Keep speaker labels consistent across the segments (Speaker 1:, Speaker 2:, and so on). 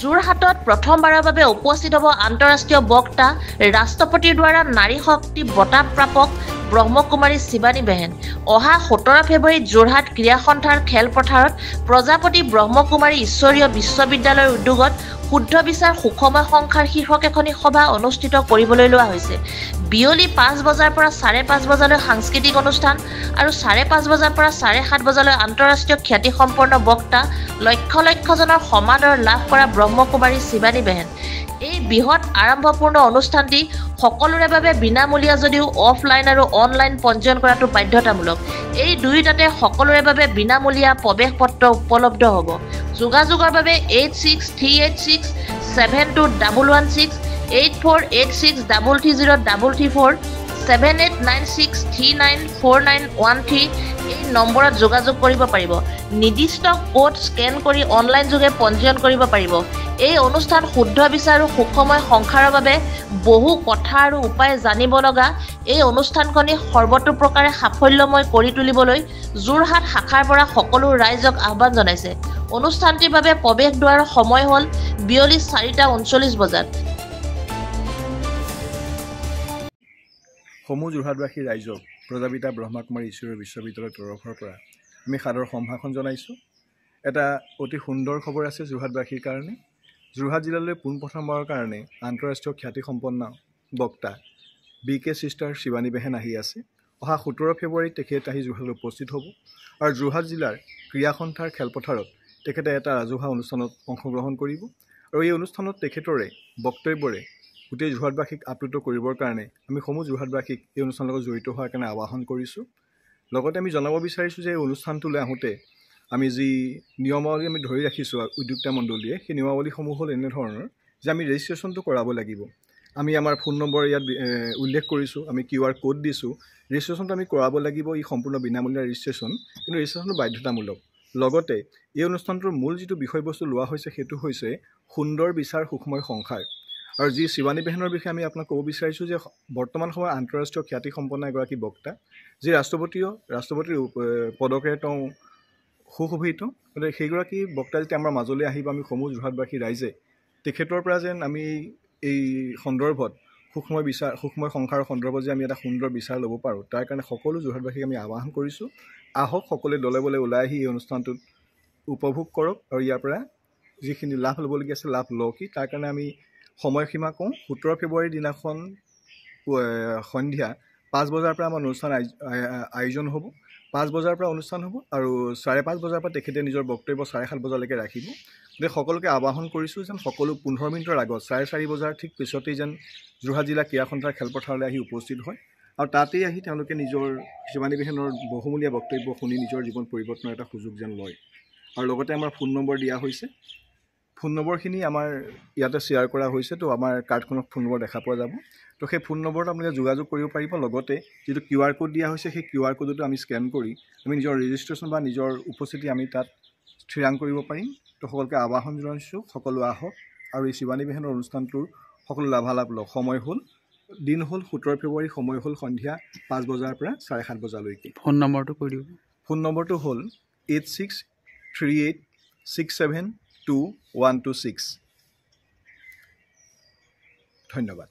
Speaker 1: যোৰহাটত প্ৰথমবাৰৰ বাবে উপস্থিত হ'ব আন্তঃৰাষ্ট্ৰীয় বক্তা ৰাষ্ট্ৰপতিৰ দ্বাৰা নাৰী শক্তি বঁটা প্ৰাপক ব্ৰহ্মকুমাৰী শিৱানী বেহেন। অহা 17 ফেব্ৰুৱাৰীত যোৰহাট ক্ৰীড়া সন্থাৰ খেলপথাৰত প্ৰজাপতি ব্ৰহ্মকুমাৰী ঈশ্বৰীয় বিশ্ববিদ্যালয়ৰ উদ্যোগত শুদ্ধ বিচাৰ সুখময় সংসাৰ শীৰ্ষক এখনি সভা অনুষ্ঠিত কৰিবলৈ লোৱা হৈছে। বিয়লি 5 বজাৰ পৰা 5:30 বজালৈ সাংস্কৃতিক অনুষ্ঠান আৰু 5:30 বজাৰ পৰা 7:30 বজালৈ আন্তঃৰাষ্ট্ৰীয় খ্যাতিসম্পন্ন বক্তা লক্ষ লক্ষজনৰ সমাদৰ লাভ কৰা ব্ৰহ্মকুমাৰী শিৱানী বেহেন। এই বৃহৎ আৰম্ভপূৰ্ণ অনুষ্ঠানটি সকলোৰে বাবে বিনামূলীয়া যদিও অফলাইন আৰু অনলাইন পঞ্জীয়ন কৰাটো বাধ্যতামূলক। এই দুয়োটাতে সকলোৰে বাবে বিনামূলীয়া প্ৰৱেশ পত্ৰ উপলব্ধ হ'ব। যোগাযোগৰ বাবে 8638672116 8486330334 7896394913 এই নম্বৰত যোগাযোগ কৰিব পাৰিব। নিৰ্দিষ্ট কোড স্কেন কৰি অনলাইন যোগে পঞ্জীয়ন কৰিব পাৰিব। এই অনুষ্ঠান শুদ্ধ বিচাৰ আৰু সুখময় সংসাৰৰ বাবে বহু কথা আৰু উপায় জানিব লগা এই অনুষ্ঠানখনি সৰ্বতোপ্ৰকাৰে সাফল্যময় কৰি তুলিবলৈ যোৰহাট শাখাৰ পৰা সকলো ৰাইজক আহ্বান জনাইছে। অনুষ্ঠানটিৰ বাবে প্ৰৱেশ দ্বাৰৰ সময় হ'ল বিয়লি 4:39 বজাত।
Speaker 2: সমূহ যোৰহাটবাসী ৰাইজক প্ৰজাপিতা ব্ৰহ্মকুমাৰী ঈশ্বৰীয় বিশ্ববিদ্যালয়ৰ তৰফৰ পৰা আমি সাদৰ সম্ভাষণ জনাইছোঁ। এটা অতি সুন্দৰ খবৰ আছে যোৰহাটবাসীৰ কাৰণে। যোৰহাট জিলালৈ পোনপ্ৰথমবাৰৰ কাৰণে আন্তঃৰাষ্ট্ৰীয় খ্যাতিসম্পন্ন বক্তা BK চিষ্টাৰ শিৱানী বেহেন আহি আছে। অহা 17 ফেব্ৰুৱাৰীত তেখেত আহি যোৰহাটত উপস্থিত হ'ব আৰু যোৰহাট জিলাৰ ক্ৰীড়া সন্থাৰ খেলপথাৰত তেখেতে এটা ৰাজহুৱা অনুষ্ঠানত অংশগ্ৰহণ কৰিব আৰু এই অনুষ্ঠানত তেখেতৰে বক্তব্যৰে গোটেই যোৰহাটবাসীক আপ্লুত কৰিবৰ কাৰণে আমি সমূহ যোৰহাটবাসীক এই অনুষ্ঠানৰ লগত জড়িত হোৱাৰ কাৰণে আহ্বান কৰিছোঁ। লগতে আমি জনাব বিচাৰিছোঁ যে এই অনুষ্ঠানটোলৈ আহোঁতে আমি যি নিয়মাৱলী আমি ধৰি ৰাখিছোঁ উদ্যোক্তা মণ্ডলীয়ে, সেই নিয়মাৱলীসমূহ হ'ল এনেধৰণৰ যে আমি ৰেজিষ্ট্ৰেশ্যনটো কৰাব লাগিব। আমি আমাৰ ফোন নম্বৰ ইয়াত উল্লেখ কৰিছোঁ, আমি QR কোড দিছোঁ। ৰেজিষ্ট্ৰেশ্যনটো আমি কৰাব লাগিব। ই সম্পূৰ্ণ বিনামূলীয়া ৰেজিষ্ট্ৰেশ্যন, কিন্তু ৰেজিষ্ট্ৰেশ্যনটো বাধ্যতামূলক। লগতে এই অনুষ্ঠানটোৰ মূল যিটো বিষয়বস্তু লোৱা হৈছে সেইটো হৈছে সুন্দৰ বিচাৰ সুখময় সংসাৰ। আৰু যি শিৱানী বেহেনৰ বিষয়ে আমি আপোনাক ক'ব বিচাৰিছোঁ যে বৰ্তমান সময়ত আন্তঃৰাষ্ট্ৰীয় খ্যাতিসম্পন্ন এগৰাকী বক্তা, যি ৰাষ্ট্ৰপতিৰ পদকেৰে তেওঁ সুশোভিত। গতিকে সেইগৰাকী বক্তা যেতিয়া আমাৰ মাজলৈ আহিব, আমি সমূহ যোৰহাটবাসী ৰাইজে তেখেতৰ পৰা যেন আমি এই সন্দৰ্ভত সুখময় সংসাৰৰ সন্দৰ্ভত যে আমি এটা সুন্দৰ বিচাৰ ল'ব পাৰোঁ, তাৰ কাৰণে সকলো যোৰহাটবাসীক আমি আহ্বান কৰিছোঁ। আহক সকলোৱে দলে বলে ওলাই আহি এই অনুষ্ঠানটোত উপভোগ কৰক আৰু ইয়াৰ পৰা যিখিনি লাভ ল'বলগীয়া আছে লাভ লওঁকি। তাৰ কাৰণে আমি সময়সীমা কওঁ, 17 ফেব্ৰুৱাৰীৰ দিনাখন সন্ধিয়া 5 বজাৰ পৰা আমাৰ অনুষ্ঠান আয়োজন হ'ব। 5 বজাৰ পৰা অনুষ্ঠান হ'ব আৰু 5:30 বজাৰ পৰা তেখেতে নিজৰ বক্তব্য 7:30 বজালৈকে ৰাখিব। গতিকে সকলোকে আহ্বান কৰিছোঁ যেন সকলো 15 মিনিটৰ আগত 4:30 বজাৰ ঠিক পিছতেই যেন যোৰহাট জিলা ক্ৰীড়া সন্থাৰ খেলপথাৰলৈ আহি উপস্থিত হয় আৰু তাতেই আহি তেওঁলোকে নিজৰ শিৱানী বেহেনৰ বহুমূলীয়া বক্তব্য শুনি নিজৰ জীৱন পৰিৱৰ্তনৰ এটা সুযোগ যেন লয়। আৰু লগতে আমাৰ ফোন নম্বৰ দিয়া হৈছে। ফোন নম্বৰখিনি আমাৰ ইয়াতে শ্বেয়াৰ কৰা হৈছে, তো আমাৰ কাৰ্ডখনত ফোন নম্বৰ দেখা পোৱা যাব। তো সেই ফোন নম্বৰত আপোনালোকে যোগাযোগ কৰিব পাৰিব। লগতে যিটো QR কোড দিয়া হৈছে সেই QR কোডটো আমি স্কেন কৰি আমি নিজৰ ৰেজিষ্ট্ৰেশ্যন বা নিজৰ উপস্থিতি আমি তাত থিৰাং কৰিব পাৰিম। তো সকলোকে আহ্বান জনাইছোঁ, সকলো আহক আৰু এই শিৱানী বেহেনৰ অনুষ্ঠানটোৰ সকলো লাভালাভ লওক। সময় হ'ল, দিন হ'ল 17 ফেব্ৰুৱাৰী, সময় হ'ল সন্ধিয়া 5 বজাৰ পৰা 7:30 বজালৈকে।
Speaker 3: ফোন নম্বৰটো কৈ দিব।
Speaker 2: ফোন নম্বৰটো হ'ল 8638672126। ধন্যবাদ।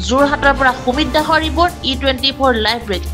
Speaker 1: যোৰহাটৰ পৰা সুমিত দাসৰ ৰিপৰ্ট, E24 লাইভ ব্ৰেকিং।